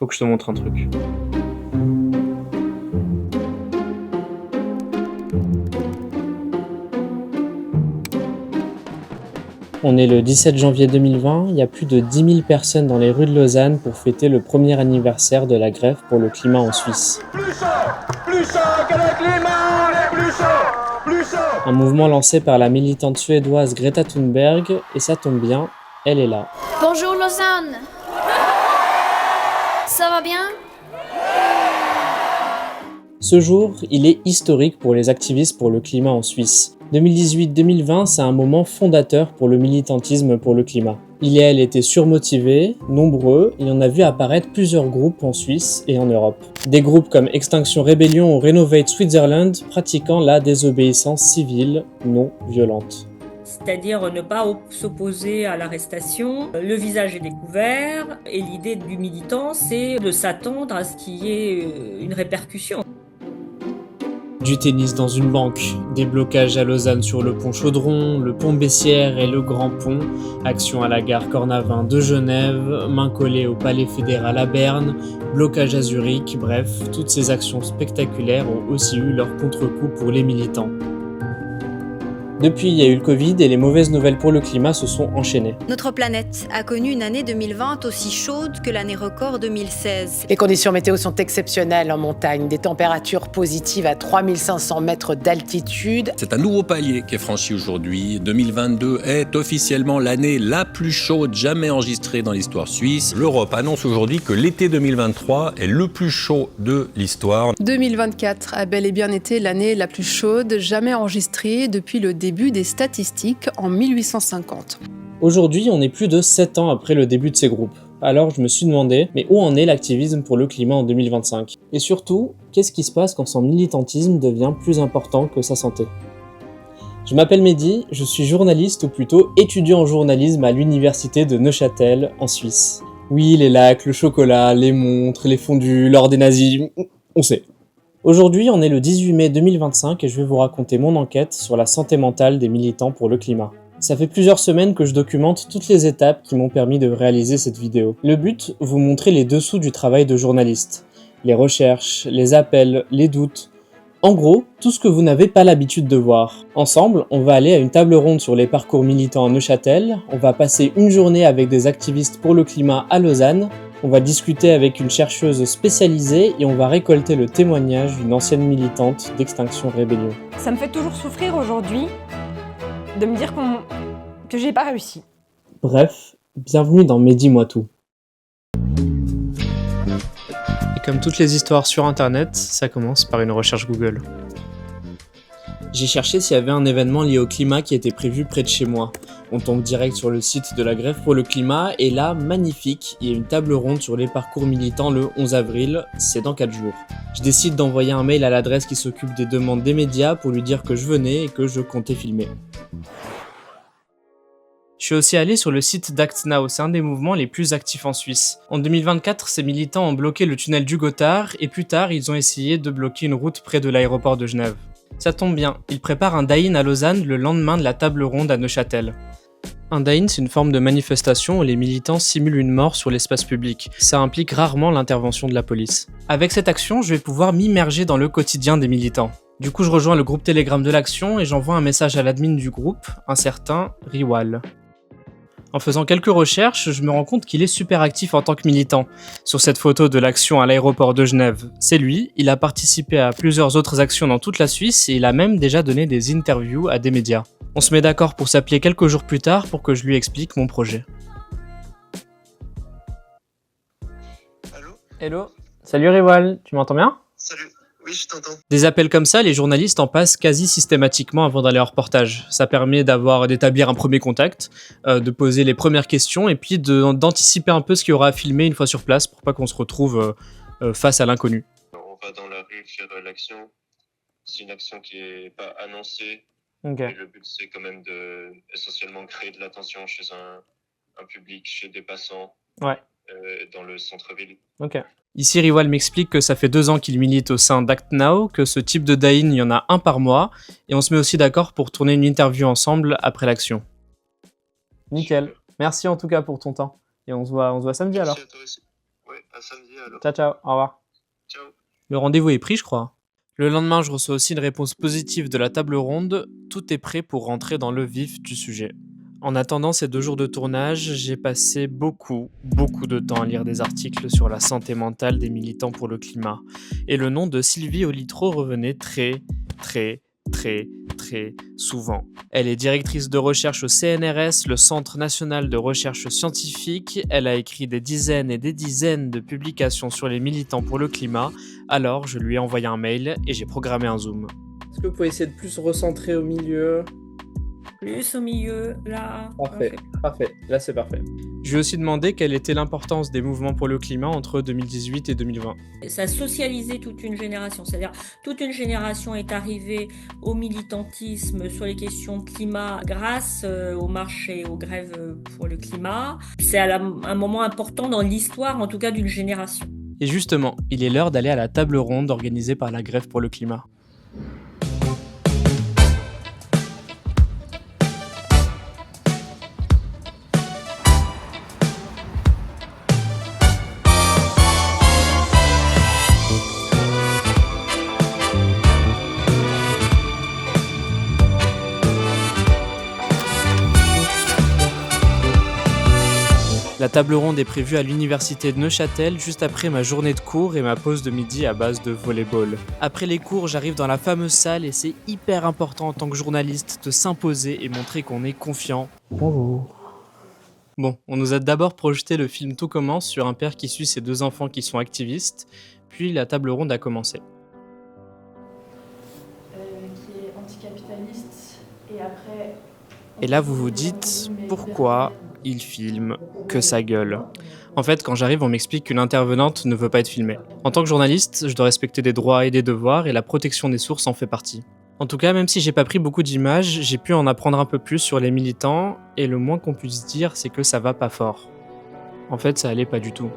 Faut que je te montre un truc. On est le 17 janvier 2020, il y a plus de 10 000 personnes dans les rues de Lausanne pour fêter le premier anniversaire de la grève pour le climat en Suisse. Plus chaud que le climat, on est plus chaud. Un mouvement lancé par la militante suédoise Greta Thunberg, et ça tombe bien, elle est là. Bonjour Lausanne. Ça va bien? Ce jour, il est historique pour les activistes pour le climat en Suisse. 2018-2020, c'est un moment fondateur pour le militantisme pour le climat. Il et elle étaient surmotivés, nombreux, et on a vu apparaître plusieurs groupes en Suisse et en Europe. Des groupes comme Extinction Rebellion ou Renovate Switzerland pratiquant la désobéissance civile non violente. C'est-à-dire ne pas s'opposer à l'arrestation, le visage est découvert, et l'idée du militant, c'est de s'attendre à ce qu'il y ait une répercussion. Du tennis dans une banque, des blocages à Lausanne sur le pont Chaudron, le pont Bessières et le Grand Pont, action à la gare Cornavin de Genève, main collée au palais fédéral à Berne, blocage à Zurich, bref, toutes ces actions spectaculaires ont aussi eu leur contre-coup pour les militants. Depuis, il y a eu le Covid et les mauvaises nouvelles pour le climat se sont enchaînées. Notre planète a connu une année 2020 aussi chaude que l'année record 2016. Les conditions météo sont exceptionnelles en montagne, des températures positives à 3500 mètres d'altitude. C'est un nouveau palier qui est franchi aujourd'hui. 2022 est officiellement l'année la plus chaude jamais enregistrée dans l'histoire suisse. L'Europe annonce aujourd'hui que l'été 2023 est le plus chaud de l'histoire. 2024 a bel et bien été l'année la plus chaude jamais enregistrée depuis le début des statistiques en 1850. Aujourd'hui, on est plus de 7 ans après le début de ces groupes. Alors je me suis demandé, mais où en est l'activisme pour le climat en 2025? Et surtout, qu'est-ce qui se passe quand son militantisme devient plus important que sa santé? Je m'appelle Mehdi, je suis journaliste ou plutôt étudiant en journalisme à l'université de Neuchâtel en Suisse. Oui, les lacs, le chocolat, les montres, les fondus, l'or des nazis, on sait. Aujourd'hui, on est le 18 mai 2025 et je vais vous raconter mon enquête sur la santé mentale des militants pour le climat. Ça fait plusieurs semaines que je documente toutes les étapes qui m'ont permis de réaliser cette vidéo. Le but, vous montrer les dessous du travail de journaliste. Les recherches, les appels, les doutes. En gros, tout ce que vous n'avez pas l'habitude de voir. Ensemble, on va aller à une table ronde sur les parcours militants à Neuchâtel, on va passer une journée avec des activistes pour le climat à Lausanne, on va discuter avec une chercheuse spécialisée et on va récolter le témoignage d'une ancienne militante d'Extinction Rebellion. Ça me fait toujours souffrir aujourd'hui de me dire que j'ai pas réussi. Bref, bienvenue dans Mehdi Moi Tout. Et comme toutes les histoires sur internet, ça commence par une recherche Google. J'ai cherché s'il y avait un événement lié au climat qui était prévu près de chez moi. On tombe direct sur le site de la Grève pour le climat et là, magnifique, il y a une table ronde sur les parcours militants le 11 avril, c'est dans 4 jours. Je décide d'envoyer un mail à l'adresse qui s'occupe des demandes des médias pour lui dire que je venais et que je comptais filmer. Je suis aussi allé sur le site d'Act Now, c'est un des mouvements les plus actifs en Suisse. En 2024, ces militants ont bloqué le tunnel du Gothard et plus tard, ils ont essayé de bloquer une route près de l'aéroport de Genève. Ça tombe bien, ils préparent un die-in à Lausanne le lendemain de la table ronde à Neuchâtel. Un die-in, c'est une forme de manifestation où les militants simulent une mort sur l'espace public. Ça implique rarement l'intervention de la police. Avec cette action, je vais pouvoir m'immerger dans le quotidien des militants. Du coup, je rejoins le groupe Telegram de l'action et j'envoie un message à l'admin du groupe, un certain Riwal. En faisant quelques recherches, je me rends compte qu'il est super actif en tant que militant. Sur cette photo de l'action à l'aéroport de Genève, c'est lui, il a participé à plusieurs autres actions dans toute la Suisse et il a même déjà donné des interviews à des médias. On se met d'accord pour s'appeler quelques jours plus tard pour que je lui explique mon projet. Allô ? Hello. Salut Riwal, tu m'entends bien ? Salut. Oui, je t'entends. Des appels comme ça, les journalistes en passent quasi systématiquement avant d'aller en reportage. Ça permet d'établir un premier contact, de poser les premières questions et puis d'anticiper un peu ce qu'il y aura à filmer une fois sur place pour pas qu'on se retrouve face à l'inconnu. On va dans la rue faire l'action. C'est une action qui est pas annoncée. Ok. Et le but, c'est quand même essentiellement créer de l'attention chez un public, chez des passants. Ouais. Dans le centre-ville. Ok. Ici, Riwal m'explique que ça fait 2 ans qu'il milite au sein d'Act Now, que ce type de die-in, il y en a un par mois, et on se met aussi d'accord pour tourner une interview ensemble après l'action. Nickel. Merci en tout cas pour ton temps. Et on se voit samedi alors. Merci à toi aussi. Ouais. À samedi alors. Ciao, ciao, au revoir. Ciao. Le rendez-vous est pris, je crois. Le lendemain, je reçois aussi une réponse positive de la table ronde. Tout est prêt pour rentrer dans le vif du sujet. En attendant ces 2 jours de tournage, j'ai passé beaucoup de temps à lire des articles sur la santé mentale des militants pour le climat. Et le nom de Sylvie Olitreau revenait très souvent. Elle est directrice de recherche au CNRS, le Centre national de recherche scientifique. Elle a écrit des dizaines et des dizaines de publications sur les militants pour le climat. Alors, je lui ai envoyé un mail et j'ai programmé un Zoom. Est-ce que vous pouvez essayer de plus recentrer au milieu ? Plus au milieu, là. Parfait. Là, c'est parfait. Je lui ai aussi demandé quelle était l'importance des mouvements pour le climat entre 2018 et 2020. Ça a socialisé toute une génération, c'est-à-dire toute une génération est arrivée au militantisme sur les questions de climat grâce aux marches et aux grèves pour le climat. C'est un moment important dans l'histoire, en tout cas, d'une génération. Et justement, il est l'heure d'aller à la table ronde organisée par la Grève pour le climat. La table ronde est prévue à l'université de Neuchâtel juste après ma journée de cours et ma pause de midi à base de volleyball. Après les cours, j'arrive dans la fameuse salle et c'est hyper important en tant que journaliste de s'imposer et montrer qu'on est confiant. Bonjour. Bon, on nous a d'abord projeté le film Tout commence sur un père qui suit ses 2 enfants qui sont activistes, puis la table ronde a commencé. Qui est anticapitaliste et après... Et là vous vous dites pourquoi il filme que sa gueule. En fait, quand j'arrive, on m'explique qu'une intervenante ne veut pas être filmée. En tant que journaliste, je dois respecter des droits et des devoirs et la protection des sources en fait partie. En tout cas, même si j'ai pas pris beaucoup d'images, j'ai pu en apprendre un peu plus sur les militants et le moins qu'on puisse dire, c'est que ça va pas fort. En fait, ça allait pas du tout.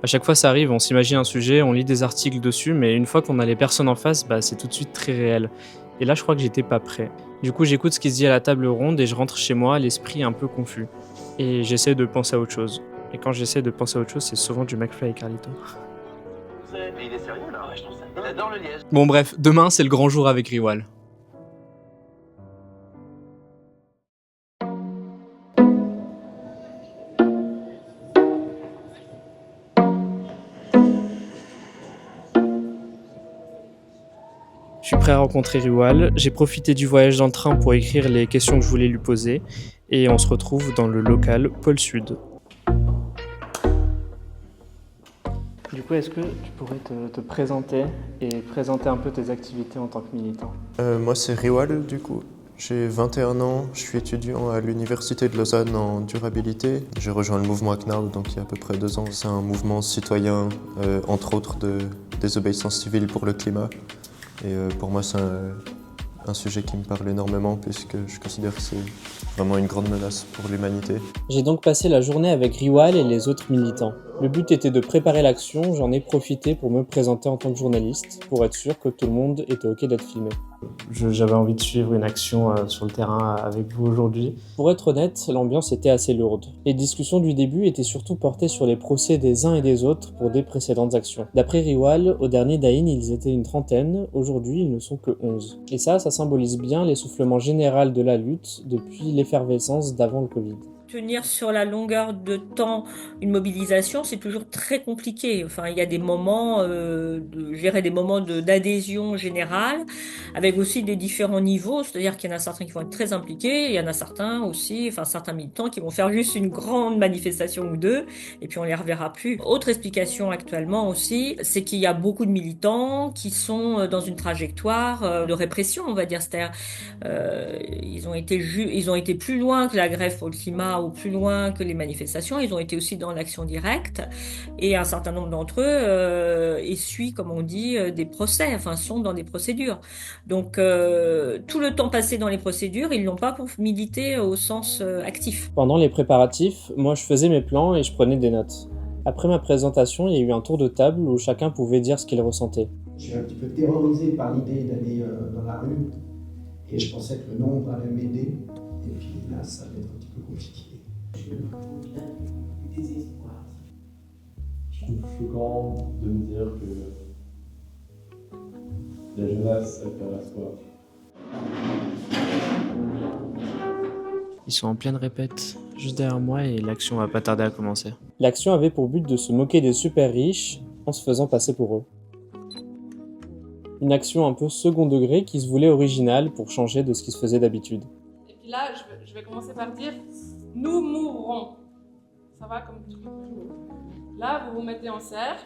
À chaque fois ça arrive, on s'imagine un sujet, on lit des articles dessus, mais une fois qu'on a les personnes en face, c'est tout de suite très réel. Et là, je crois que j'étais pas prêt. Du coup, j'écoute ce qui se dit à la table ronde et je rentre chez moi, l'esprit un peu confus. Et j'essaie de penser à autre chose. Et quand j'essaie de penser à autre chose, c'est souvent du McFly et Carlito. Il est sérieux là, je trouve ça. Il adore le liège. Bon bref, demain c'est le grand jour avec Riwal. Je suis prêt à rencontrer Riwal, j'ai profité du voyage dans le train pour écrire les questions que je voulais lui poser, et on se retrouve dans le local Pôle Sud. Du coup, est-ce que tu pourrais te présenter et présenter un peu tes activités en tant que militant ? Moi c'est Riwal du coup, j'ai 21 ans, je suis étudiant à l'université de Lausanne en durabilité. J'ai rejoint le mouvement ACNAO donc il y a à peu près 2 ans. C'est un mouvement citoyen, entre autres de désobéissance civile pour le climat. Et pour moi, c'est un sujet qui me parle énormément puisque je considère que c'est vraiment une grande menace pour l'humanité. J'ai donc passé la journée avec Riwal et les autres militants. Le but était de préparer l'action, j'en ai profité pour me présenter en tant que journaliste, pour être sûr que tout le monde était ok d'être filmé. J'avais envie de suivre une action sur le terrain avec vous aujourd'hui. Pour être honnête, l'ambiance était assez lourde. Les discussions du début étaient surtout portées sur les procès des uns et des autres pour des précédentes actions. D'après Riwal, au dernier Daïn, ils étaient une trentaine, aujourd'hui ils ne sont que 11. Et ça symbolise bien l'essoufflement général de la lutte depuis l'effervescence d'avant le Covid. Tenir sur la longueur de temps une mobilisation, c'est toujours très compliqué. Enfin, il y a des moments, des moments d'adhésion générale, avec aussi des différents niveaux. C'est-à-dire qu'il y en a certains qui vont être très impliqués, il y en a certains aussi, certains militants qui vont faire juste une grande manifestation ou 2, et puis on les reverra plus. Autre explication actuellement aussi, c'est qu'il y a beaucoup de militants qui sont dans une trajectoire de répression, on va dire. C'est-à-dire, ils ont été plus loin que la grève pour le climat ou plus loin que les manifestations, ils ont été aussi dans l'action directe et un certain nombre d'entre eux essuient, comme on dit, des procès, sont dans des procédures. Donc tout le temps passé dans les procédures, ils l'ont pas pour militer au sens actif. Pendant les préparatifs, moi je faisais mes plans et je prenais des notes. Après ma présentation, il y a eu un tour de table où chacun pouvait dire ce qu'il ressentait. Je suis un petit peu terrorisé par l'idée d'aller dans la rue et je pensais que le nombre allait m'aider. Et puis là, ça va être un petit peu compliqué. Je me du désespoir. Je trouve choquant de me dire que la jeunesse, elle perd espoir. Ils sont en pleine répète, juste derrière moi, et l'action va pas tarder à commencer. L'action avait pour but de se moquer des super riches en se faisant passer pour eux. Une action un peu second degré qui se voulait originale pour changer de ce qui se faisait d'habitude. Et puis là, je vais commencer par dire « nous mourrons ». Ça va comme truc. Là, vous vous mettez en cercle.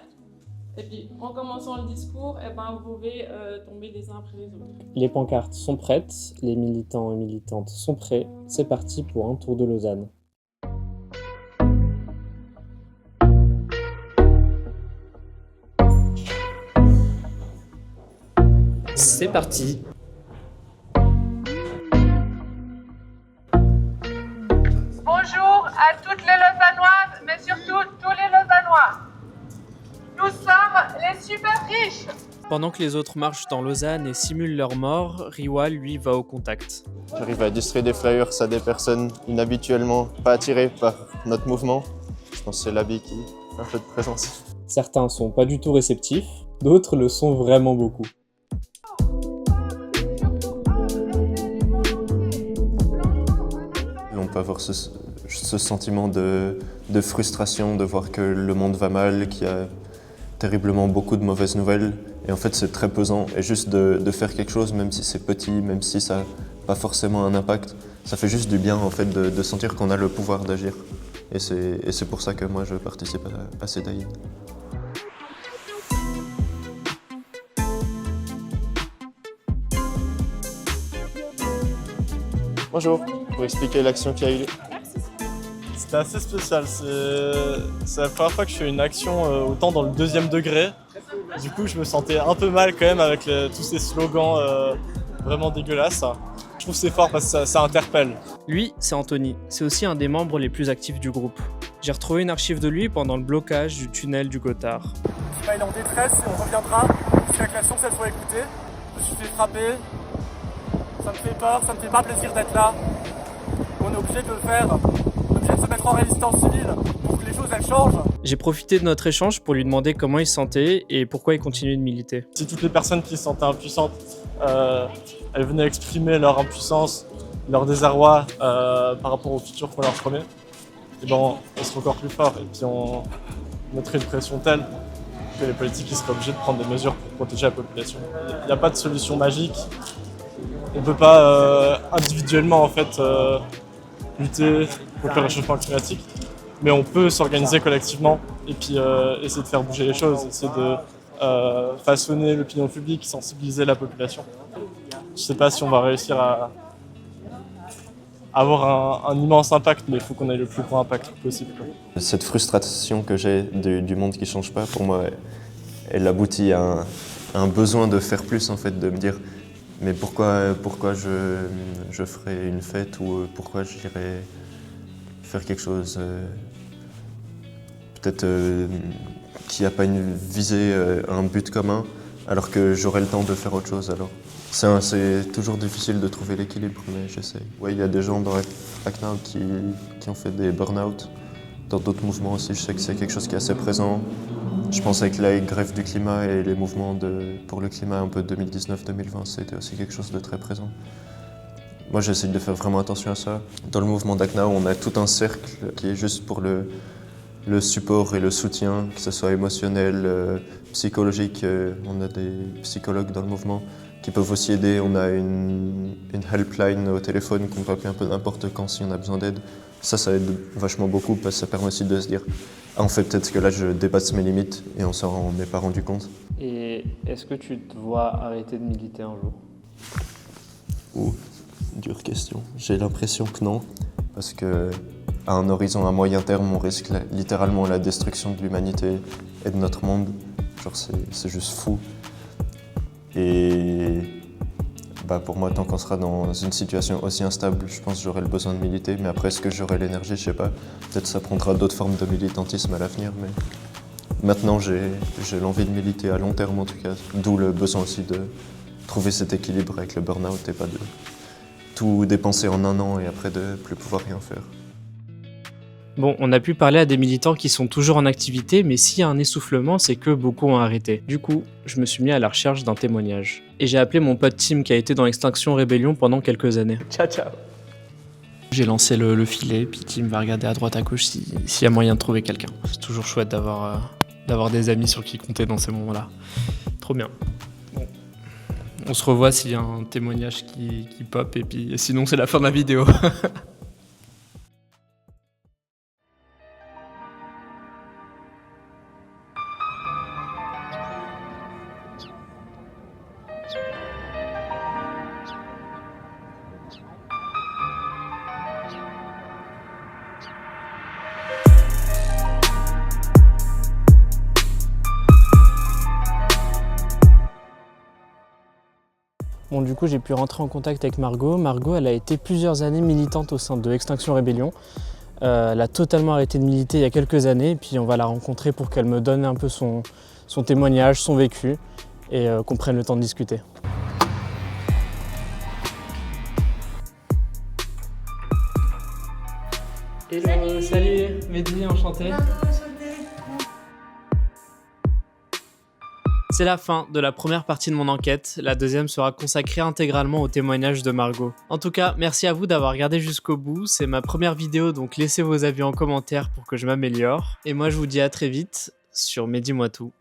Et puis, en commençant le discours, vous pouvez tomber les uns après les autres. Les pancartes sont prêtes, les militants et militantes sont prêts. C'est parti pour un tour de Lausanne. C'est parti. Bonjour à toutes les Lausannoises, mais surtout tous les Lausannois. Nous sommes les super riches. Pendant que les autres marchent dans Lausanne et simulent leur mort, Riwa, lui, va au contact. J'arrive à distribuer des flyers à des personnes inhabituellement pas attirées par notre mouvement. Je pense que c'est l'habit qui fait un peu de présence. Certains sont pas du tout réceptifs, d'autres le sont vraiment beaucoup. On peut avoir ce sentiment de frustration, de voir que le monde va mal, qu'il y a terriblement beaucoup de mauvaises nouvelles. Et en fait, c'est très pesant. Et juste de faire quelque chose, même si c'est petit, même si ça n'a pas forcément un impact, ça fait juste du bien en fait, de sentir qu'on a le pouvoir d'agir. Et c'est pour ça que moi, je participe à CEDAIN. Bonjour, pour expliquer l'action qui a eu lieu. C'était assez spécial, c'est la première fois que je fais une action autant dans le deuxième degré. Du coup, je me sentais un peu mal quand même avec tous ces slogans vraiment dégueulasses. Je trouve que c'est fort parce que ça interpelle. Lui, c'est Anthony, c'est aussi un des membres les plus actifs du groupe. J'ai retrouvé une archive de lui pendant le blocage du tunnel du Gothard. Il est en détresse et on reviendra jusqu'à que l'action soit écoutée. Je me suis fait frapper. Ça me fait peur, ça me fait pas plaisir d'être là. On est obligé de le faire. On est obligé de se mettre en résistance civile pour que les choses elles changent. J'ai profité de notre échange pour lui demander comment il se sentait et pourquoi il continuait de militer. Si toutes les personnes qui se sentaient impuissantes, elles venaient exprimer leur impuissance, leur désarroi par rapport au futur qu'on leur promet, et ben on serait encore plus fort et puis on mettrait une pression telle que les politiques ils seraient obligés de prendre des mesures pour protéger la population. Il n'y a pas de solution magique. On ne peut pas individuellement en fait, lutter contre le réchauffement climatique, mais on peut s'organiser collectivement et puis essayer de faire bouger les choses, essayer de façonner l'opinion publique, sensibiliser la population. Je ne sais pas si on va réussir à avoir un immense impact, mais il faut qu'on ait le plus grand impact possible. Cette frustration que j'ai du monde qui ne change pas, pour moi, elle aboutit à un besoin de faire plus, en fait, de me dire mais pourquoi je ferais une fête ou pourquoi j'irais faire quelque chose peut-être qui n'a pas une visée, un but commun, alors que j'aurais le temps de faire autre chose alors. C'est toujours difficile de trouver l'équilibre, mais j'essaie. Ouais, il y a des gens dans ACNAO qui ont fait des burn-out. Dans d'autres mouvements aussi, je sais que c'est quelque chose qui est assez présent. Je pense avec la grève du climat et les mouvements pour le climat un peu 2019-2020, c'était aussi quelque chose de très présent. Moi, j'essaie de faire vraiment attention à ça. Dans le mouvement d'ACNAO, on a tout un cercle qui est juste pour le support et le soutien, que ce soit émotionnel, psychologique. On a des psychologues dans le mouvement qui peuvent aussi aider. On a une helpline au téléphone qu'on peut appeler un peu n'importe quand si on a besoin d'aide. Ça aide vachement beaucoup parce que ça permet aussi de se dire en fait, peut-être que là, je dépasse mes limites et on s'en est pas rendu compte. Et est-ce que tu te vois arrêter de militer un jour ? Dure question. J'ai l'impression que non, parce qu'à un horizon à moyen terme, on risque littéralement la destruction de l'humanité et de notre monde. Genre, c'est juste fou. Et pour moi, tant qu'on sera dans une situation aussi instable, je pense que j'aurai le besoin de militer. Mais après, est-ce que j'aurai l'énergie ? Je sais pas. Peut-être ça prendra d'autres formes de militantisme à l'avenir. Mais maintenant, j'ai l'envie de militer à long terme en tout cas. D'où le besoin aussi de trouver cet équilibre avec le burn-out et pas de tout dépenser en un an et après de plus pouvoir rien faire. Bon, on a pu parler à des militants qui sont toujours en activité, mais s'il y a un essoufflement, c'est que beaucoup ont arrêté. Du coup, je me suis mis à la recherche d'un témoignage. Et j'ai appelé mon pote Tim qui a été dans Extinction Rebellion pendant quelques années. Ciao, ciao. J'ai lancé le filet, puis Tim va regarder à droite à gauche s'il y a moyen de trouver quelqu'un. C'est toujours chouette d'avoir des amis sur qui compter dans ces moments-là. Trop bien. Bon. On se revoit s'il y a un témoignage qui pop, et puis sinon c'est la fin de la vidéo. Bon, du coup, j'ai pu rentrer en contact avec Margot. Margot, elle a été plusieurs années militante au sein de Extinction Rebellion. Elle a totalement arrêté de militer il y a quelques années, puis on va la rencontrer pour qu'elle me donne un peu son témoignage, son vécu, et qu'on prenne le temps de discuter. Hello, salut, Mehdi, enchanté. C'est la fin de la première partie de mon enquête, la deuxième sera consacrée intégralement au témoignage de Margot. En tout cas, merci à vous d'avoir regardé jusqu'au bout, c'est ma première vidéo donc laissez vos avis en commentaire pour que je m'améliore. Et moi je vous dis à très vite sur Mais dis-moi tout.